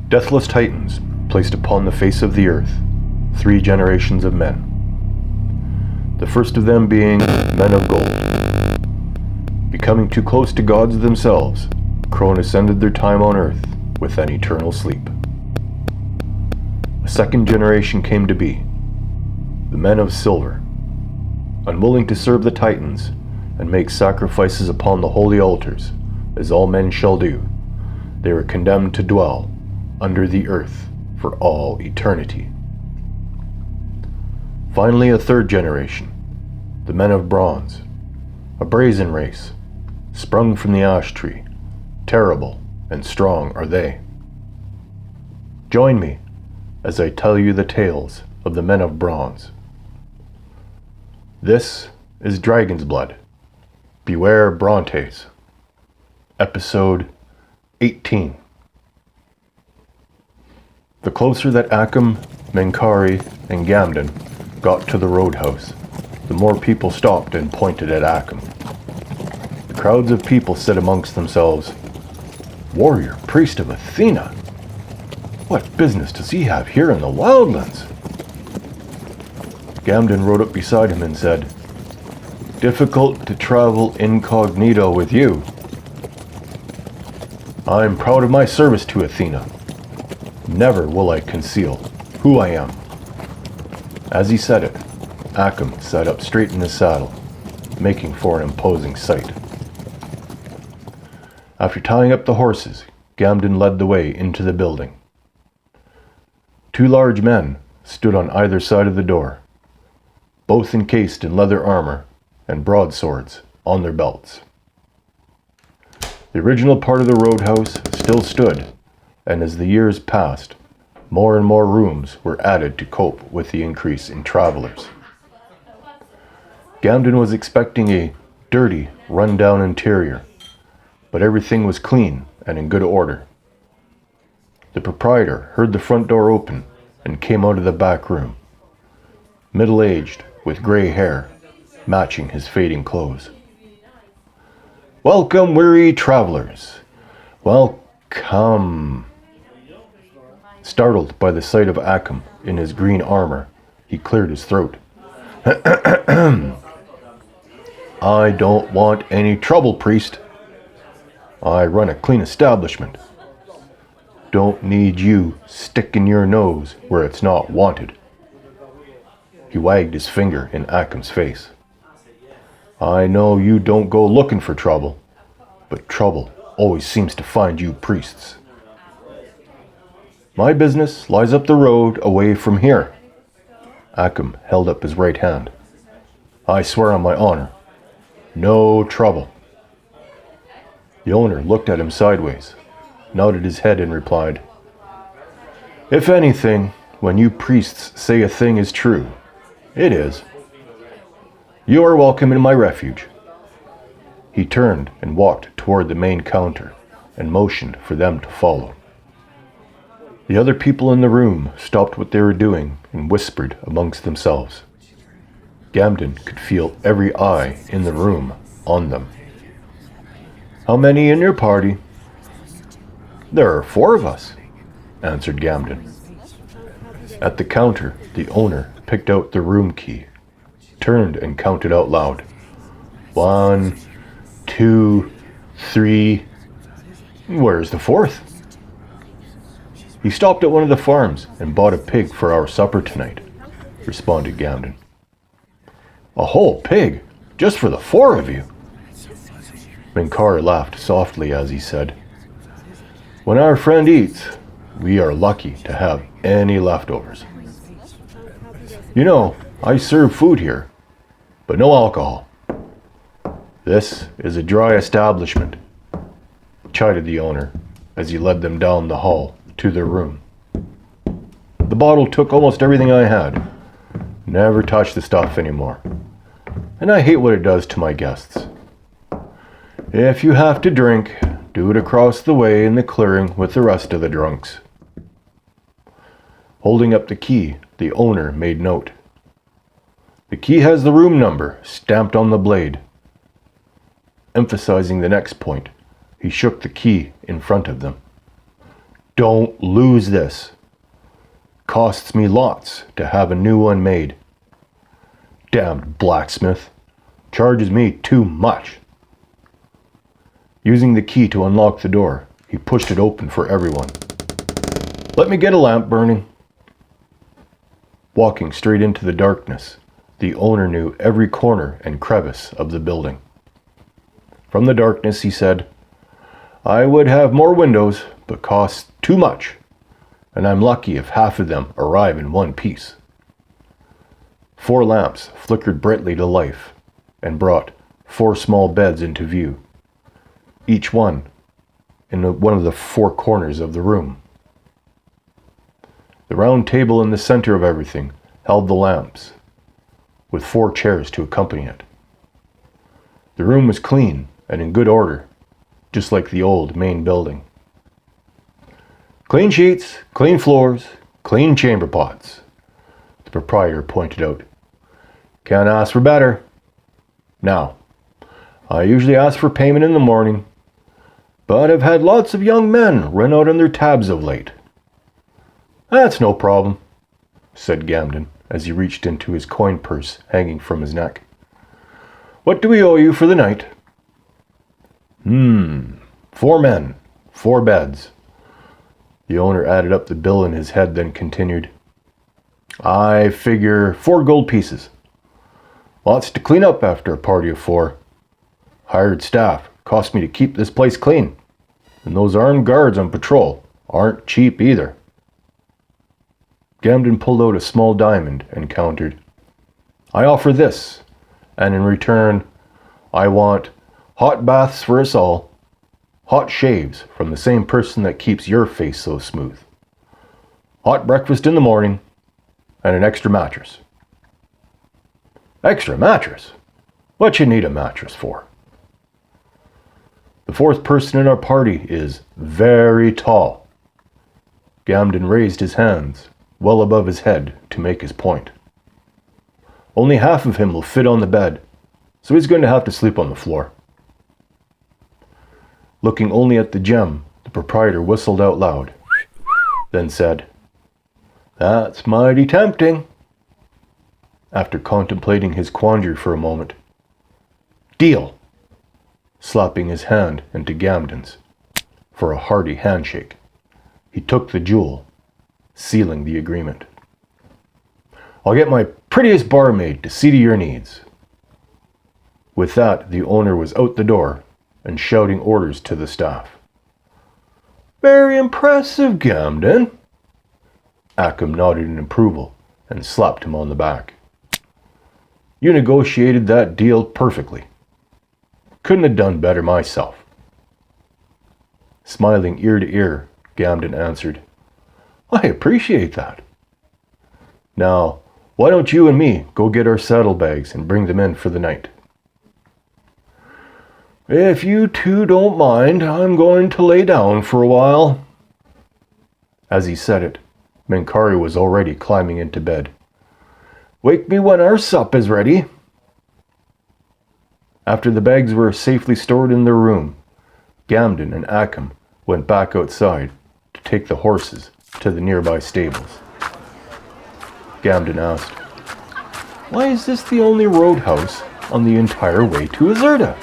Deathless titans placed upon the face of the earth 3 generations of men. The first of them being men of gold. Becoming too close to gods themselves, Cronus ended their time on earth with an eternal sleep. A second generation came to be, the men of silver. Unwilling to serve the titans and make sacrifices upon the holy altars, as all men shall do, they were condemned to dwell under the earth for all eternity. Finally, a third generation, the men of bronze, a brazen race, sprung from the ash tree. Terrible and strong are they. Join me as I tell you the tales of the men of bronze. This is Dragon's Blood. Beware Brontes. Episode 18. The closer that Acum, Menkari, and Gamden got to the roadhouse, the more people stopped and pointed at Acum. The crowds of people said amongst themselves, "Warrior priest of Athena! What business does he have here in the wildlands?" Gamden rode up beside him and said, "Difficult to travel incognito with you. I'm proud of my service to Athena. Never will I conceal who I am." As he said it, Acum sat up straight in his saddle, making for an imposing sight. After tying up the horses, Gamden led the way into the building. 2 large men stood on either side of the door, both encased in leather armor and broadswords on their belts. The original part of the roadhouse still stood, and as the years passed, more and more rooms were added to cope with the increase in travelers. Gamden was expecting a dirty, run-down interior, but everything was clean and in good order. The proprietor heard the front door open and came out of the back room, middle-aged with gray hair, matching his fading clothes. "Welcome, weary travelers. Welcome." Startled by the sight of Acum in his green armor, he cleared his throat. "I don't want any trouble, priest. I run a clean establishment. Don't need you sticking your nose where it's not wanted." He wagged his finger in Acum's face. "I know you don't go looking for trouble, but trouble always seems to find you priests. My business lies up the road away from here." Acum held up his right hand. "I swear on my honor, no trouble." The owner looked at him sideways, nodded his head and replied, "If anything, when you priests say a thing is true, it is. You are welcome in my refuge." He turned and walked toward the main counter and motioned for them to follow. The other people in the room stopped what they were doing and whispered amongst themselves. Gamden could feel every eye in the room on them. "How many in your party?" "There are 4 of us," answered Gamden. At the counter, the owner picked out the room key, turned and counted out loud. 1, 2, 3. "Where's the 4th?" "He stopped at one of the farms and bought a pig for our supper tonight," responded Gamden. "A whole pig? Just for the 4 of you?" Menkari laughed softly as he said, "When our friend eats, we are lucky to have any leftovers. You know, I serve food here, but no alcohol. This is a dry establishment," chided the owner as he led them down the hall to their room. "The bottle took almost everything I had. Never touch the stuff anymore. And I hate what it does to my guests. If you have to drink, do it across the way in the clearing with the rest of the drunks." Holding up the key, the owner made note. "The key has the room number stamped on the blade." Emphasizing the next point, he shook the key in front of them. Don't lose this. Costs me lots to have a new one made. Damned blacksmith. Charges me too much. Using the key to unlock the door, he pushed it open for everyone. Let me get a lamp burning. Walking straight into the darkness, the owner knew every corner and crevice of the building. From the darkness, he said, I would have more windows, but cost too much, and I'm lucky if half of them arrive in one piece. 4 lamps flickered brightly to life and brought 4 small beds into view, each one in one of the 4 corners of the room. The round table in the center of everything held the lamps, with 4 chairs to accompany it. The room was clean and in good order, just like the old main building. Clean sheets, clean floors, clean chamber pots, the proprietor pointed out. Can't ask for better. Now, I usually ask for payment in the morning, but I've had lots of young men run out on their tabs of late. That's no problem, said Gamden as he reached into his coin purse hanging from his neck. What do we owe you for the night? 4 men, 4 beds. The owner added up the bill in his head, then continued. I figure 4 gold pieces. Lots to clean up after a party of 4. Hired staff cost me to keep this place clean. And those armed guards on patrol aren't cheap either. Gamden pulled out a small diamond and countered. I offer this, and in return, I want hot baths for us all, hot shaves from the same person that keeps your face so smooth, hot breakfast in the morning, and an extra mattress. Extra mattress? What you need a mattress for? The 4th person in our party is very tall. Gamden raised his hands well above his head to make his point. Only half of him will fit on the bed, so he's going to have to sleep on the floor. Looking only at the gem, the proprietor whistled out loud, then said, That's mighty tempting. After contemplating his quandary for a moment, Deal, slapping his hand into Gamden's for a hearty handshake. He took the jewel, sealing the agreement. I'll get my prettiest barmaid to see to your needs. With that, the owner was out the door and shouting orders to the staff. Very impressive, Gamden. Ackham nodded in approval and slapped him on the back. You negotiated that deal perfectly. Couldn't have done better myself. Smiling ear to ear, Gamden answered, I appreciate that. Now, why don't you and me go get our saddlebags and bring them in for the night? If you 2 don't mind, I'm going to lay down for a while. As he said it, Menkari was already climbing into bed. Wake me when our sup is ready. After the bags were safely stored in their room, Gamden and Ackham went back outside to take the horses to the nearby stables. Gamden asked, Why is this the only roadhouse on the entire way to Azerta?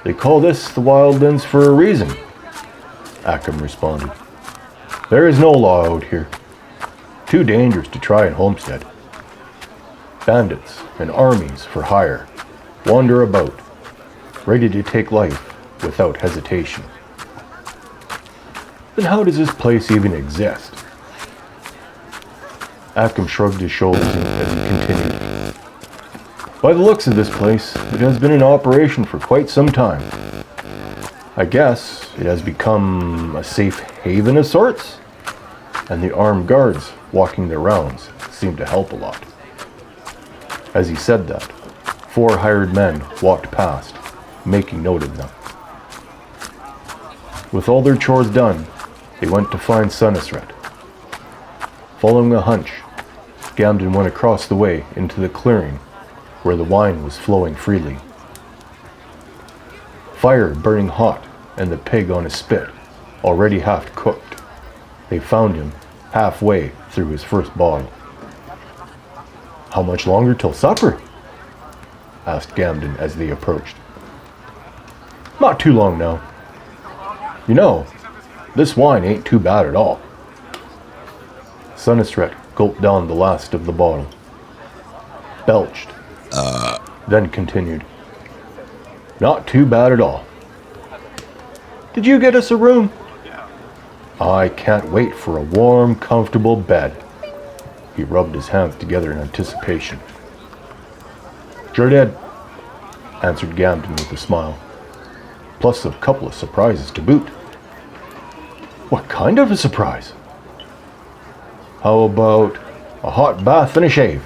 They call this the Wildlands for a reason, Ackham responded. There is no law out here. Too dangerous to try and homestead. Bandits and armies for hire wander about, ready to take life without hesitation. Then how does this place even exist? Ackham shrugged his shoulders as he continued. By the looks of this place, it has been in operation for quite some time. I guess it has become a safe haven of sorts, and the armed guards walking their rounds seem to help a lot. As he said that, 4 hired men walked past, making note of them. With all their chores done, they went to find Sunisret. Following a hunch, Gamden went across the way into the clearing where the wine was flowing freely. Fire burning hot and the pig on a spit already half cooked. They found him halfway through his first bottle. "How much longer till supper?" asked Gamden as they approached. "Not too long now. You know, this wine ain't too bad at all." Sunisret gulped down the last of the bottle, belched, then continued. "Not too bad at all. Did you get us a room? I can't wait for a warm, comfortable bed." He rubbed his hands together in anticipation. "Sure did," answered Gamden with a smile. "Plus a couple of surprises to boot." "What kind of a surprise?" "How about a hot bath and a shave?"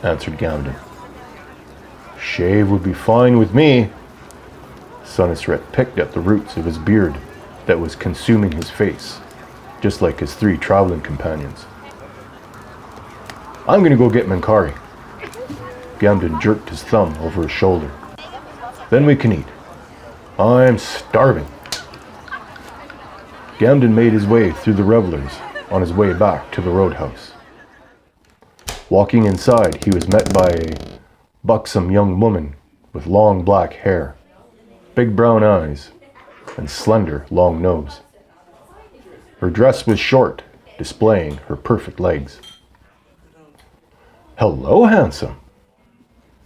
answered Gamden. "Shave would be fine with me." Sunisret picked at the roots of his beard that was consuming his face, just like his 3 traveling companions. "I'm going to go get Minkari." Gamden jerked his thumb over his shoulder. "Then we can eat. I'm starving." Gamden made his way through the revelers on his way back to the roadhouse. Walking inside, he was met by a buxom young woman with long black hair, big brown eyes, and slender, long nose. Her dress was short, displaying her perfect legs. "Hello, handsome,"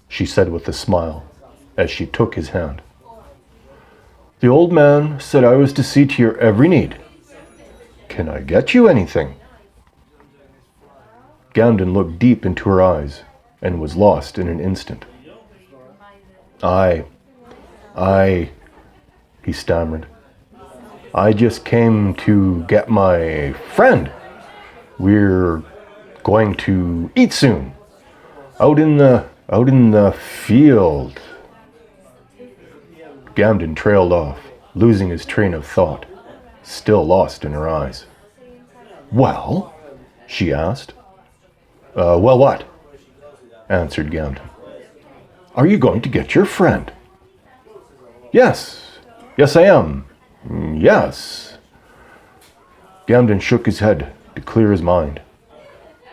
she said with a smile as she took his hand. "The old man said I was to see to your every need. Can I get you anything?" Gamden looked deep into her eyes and was lost in an instant. I, he stammered. "I just came to get my friend. We're going to eat soon. Out in the field." Gamden trailed off, losing his train of thought, still lost in her eyes. "Well?" she asked. Well what?" answered Gamden. "Are you going to get your friend?" Yes, I am. Yes." Gamden shook his head to clear his mind.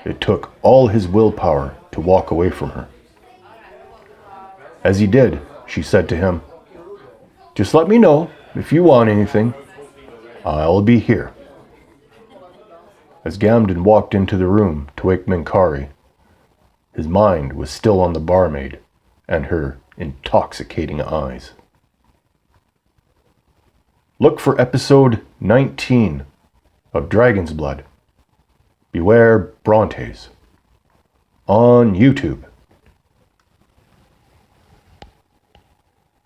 It took all his willpower to walk away from her. As he did, she said to him, "Just let me know if you want anything. I'll be here." As Gamden walked into the room to wake Minkari, his mind was still on the barmaid and her intoxicating eyes. Look for episode 19 of Dragon's Blood. Beware Brontes on YouTube.